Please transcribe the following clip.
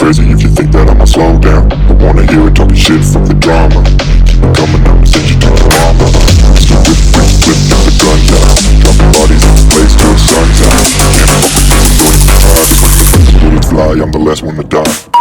crazy if you think that I'ma slow down. Don't wanna hear it talking shit from the drama. Keep it coming, I'ma send you to your mama. Mr. Whip, whip, whip, got the gun down. Dropping bodies in the place till the sun's out. Can't fuck with me, go to die. Bullets fly, I'm the last one to die.